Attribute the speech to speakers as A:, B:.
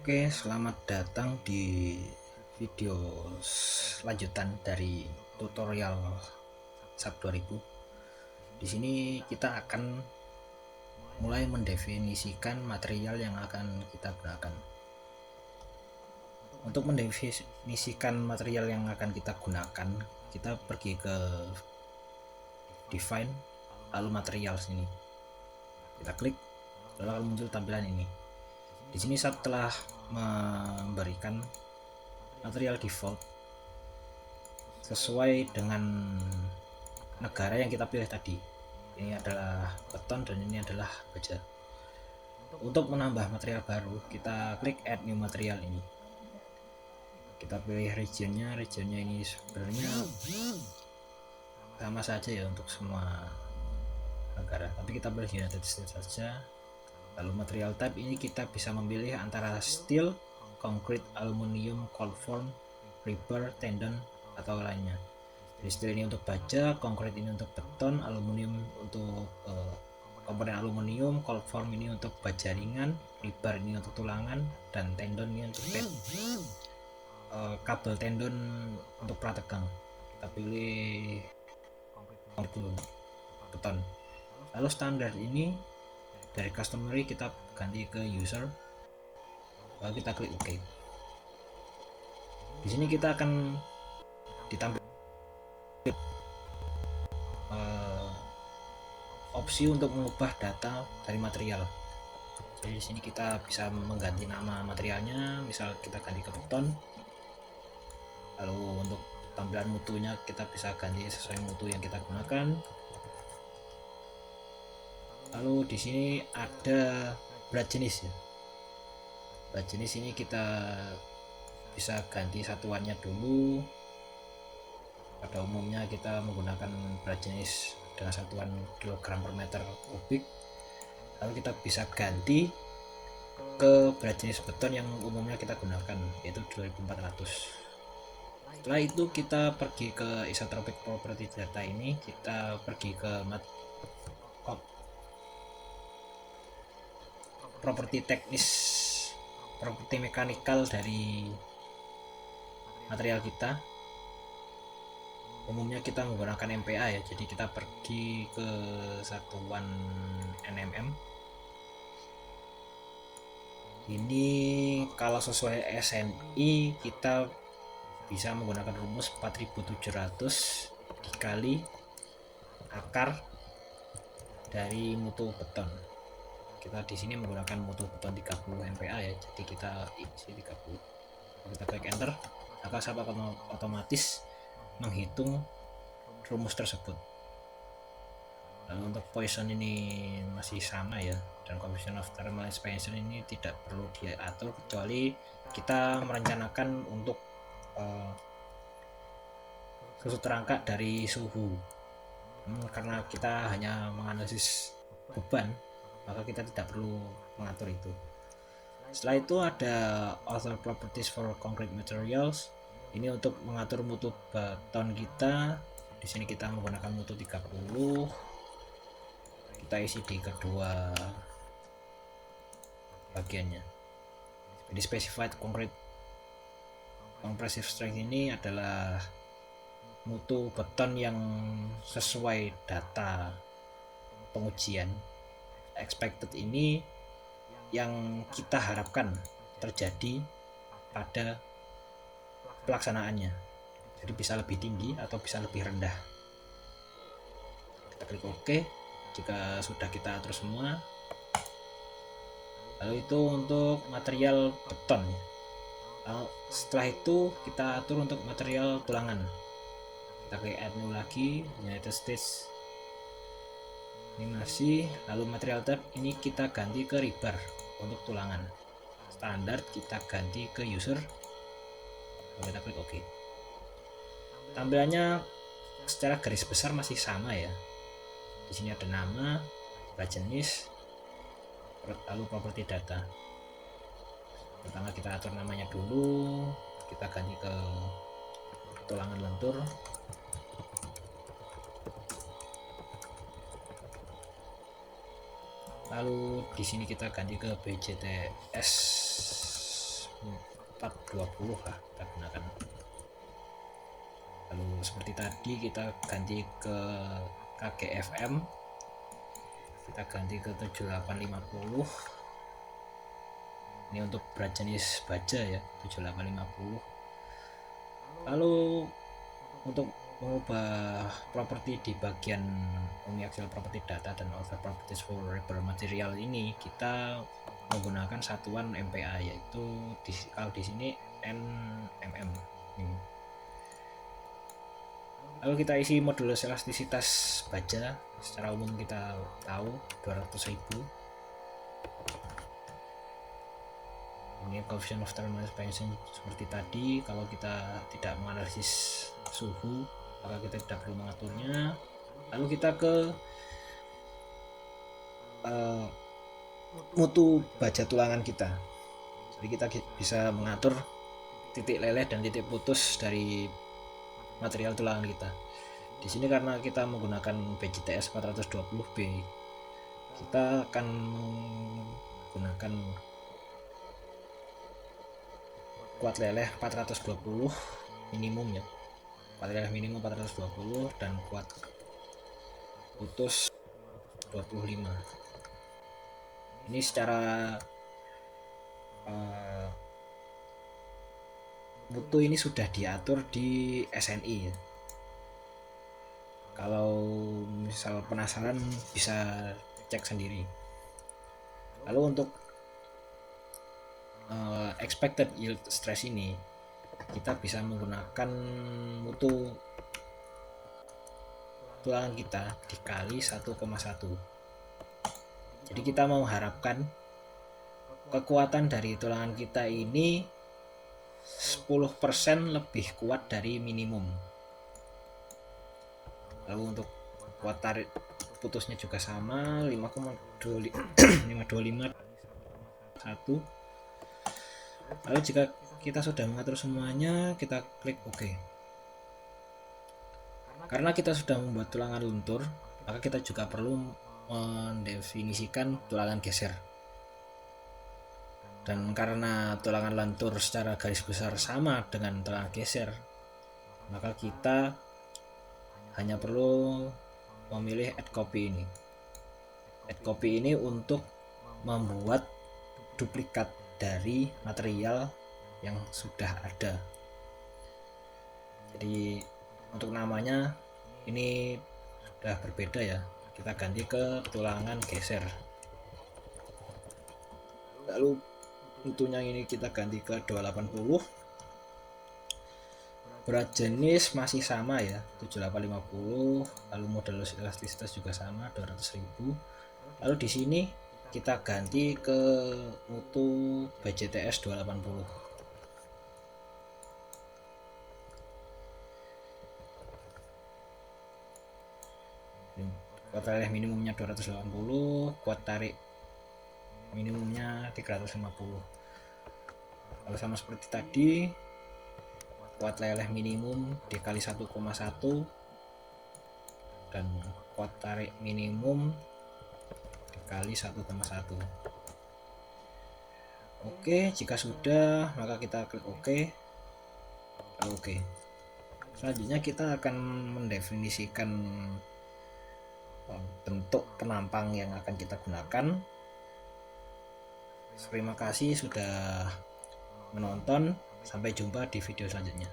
A: Oke, selamat datang di video lanjutan dari tutorial SAP 2000. Di sini kita akan mulai mendefinisikan material yang akan kita gunakan. Untuk mendefinisikan material yang akan kita gunakan, kita pergi ke define, lalu material sini. Kita klik, lalu akan muncul tampilan ini. Di sini setelah memberikan material default sesuai dengan negara yang kita pilih tadi, ini adalah beton dan ini adalah baja. Untuk menambah material baru, kita klik add new material ini. Kita pilih regionnya ini sebenarnya sama saja ya untuk semua negara, tapi kita pilih United States saja. Lalu material type ini kita bisa memilih antara steel, concrete, aluminium, cold form, rebar, tendon, atau lainnya. Jadi steel ini untuk baja, concrete ini untuk beton, aluminium untuk komponen aluminium, cold form ini untuk baja ringan, rebar ini untuk tulangan, dan tendon ini untuk kabel tendon untuk prategang. Kita pilih concrete, beton. Lalu standar ini dari customary kita ganti ke user, lalu kita klik OK. Di sini kita akan ditampilkan opsi untuk mengubah data dari material. Jadi di sini kita bisa mengganti nama materialnya, misal kita ganti ke beton. Lalu untuk tampilan mutunya kita bisa ganti sesuai mutu yang kita gunakan. Lalu di sini ada berat jenis ya. Berat jenis ini kita bisa ganti satuannya dulu. Pada umumnya kita menggunakan berat jenis dengan satuan kilogram per meter kubik. Lalu kita bisa ganti ke berat jenis beton yang umumnya kita gunakan, yaitu 2400. Setelah itu kita pergi ke isotropic property data ini, kita pergi ke properti teknis, properti mekanikal dari material kita. Umumnya kita menggunakan MPa ya, jadi kita pergi ke satuan NMM. Ini kalau sesuai SNI kita bisa menggunakan rumus 4700 dikali akar dari mutu beton. Kita di sini menggunakan mutu beton 30 MPa ya, jadi kita isi 30. Kita klik enter, maka SAP akan otomatis menghitung rumus tersebut. Lalu untuk Poisson ini masih sama ya, dan coefficient of thermal expansion ini tidak perlu diatur kecuali kita merencanakan untuk susu terangkat dari suhu. Karena kita hanya menganalisis beban, maka kita tidak perlu mengatur itu. Setelah itu ada other properties for concrete materials. Ini untuk mengatur mutu beton kita. Di sini kita menggunakan mutu 30. Kita isi di kedua bagiannya. Jadi specified concrete compressive strength ini adalah mutu beton yang sesuai data pengujian. Expected ini yang kita harapkan terjadi pada pelaksanaannya, jadi bisa lebih tinggi atau bisa lebih rendah. Kita klik OK jika sudah kita atur semua. Lalu itu untuk material beton. Lalu setelah itu kita atur untuk material tulangan. Kita klik add new lagi, United States ini masih. Lalu material type ini kita ganti ke rebar untuk tulangan. Standar kita ganti ke user. Lalu kita klik OK. Tampilannya secara garis besar masih sama ya. Di sini ada nama, berat jenis, lalu properti data. Pertama kita atur namanya dulu, kita ganti ke tulangan lentur. Lalu di sini kita ganti ke BJTS 420 lah kita gunakan. Lalu seperti tadi kita ganti ke KGFM, kita ganti ke 7850. Ini untuk berat jenis baja ya, 7850. Lalu untuk mengubah properti di bagian uniaxial property data dan other properties for rubber material ini, kita menggunakan satuan MPa, yaitu kalau di sini nmm. Lalu kita isi modulus elastisitas baja. Secara umum kita tahu 200.000. Ini coefficient of thermal expansion seperti tadi. Kalau kita tidak menganalisis suhu, maka kita tidak perlu mengaturnya. Lalu kita ke mutu baja tulangan kita. Jadi kita bisa mengatur titik leleh dan titik putus dari material tulangan kita. Di sini karena kita menggunakan BJTS 420B, kita akan menggunakan kuat leleh 420 minimum ya. Kuat leleh minimum 420 dan kuat putus 25. Ini secara mutu ini sudah diatur di SNI ya. Kalau misal penasaran bisa cek sendiri. Lalu untuk expected yield stress ini kita bisa menggunakan mutu tulangan kita dikali 1,1. Jadi kita mengharapkan kekuatan dari tulangan kita ini 10% lebih kuat dari minimum. Lalu untuk kuat tarik putusnya juga sama, 5,25 1. Lalu jika kita sudah mengatur semuanya, kita klik OK. Karena kita sudah membuat tulangan luntur, maka kita juga perlu mendefinisikan tulangan geser. Dan karena tulangan lentur secara garis besar sama dengan tulangan geser, maka kita hanya perlu memilih add copy ini. Add copy ini untuk membuat duplikat dari material yang sudah ada. Jadi untuk namanya ini sudah berbeda ya. Kita ganti ke tulangan geser. Lalu mutunya ini kita ganti ke 280. Berat jenis masih sama ya, 7850. Lalu modulus elastisitas juga sama, 200.000. Lalu di sini kita ganti ke mutu BJTS 280. Kuat leleh minimumnya 280, kuat tarik minimumnya 350. Kalau sama seperti tadi, kuat leleh minimum dikali 1,1 dan kuat tarik minimum dikali 1,1. Oke, jika sudah maka kita klik OK. Oke. Selanjutnya kita akan mendefinisikan bentuk penampang yang akan kita gunakan. Terima kasih sudah menonton. Sampai jumpa di video selanjutnya.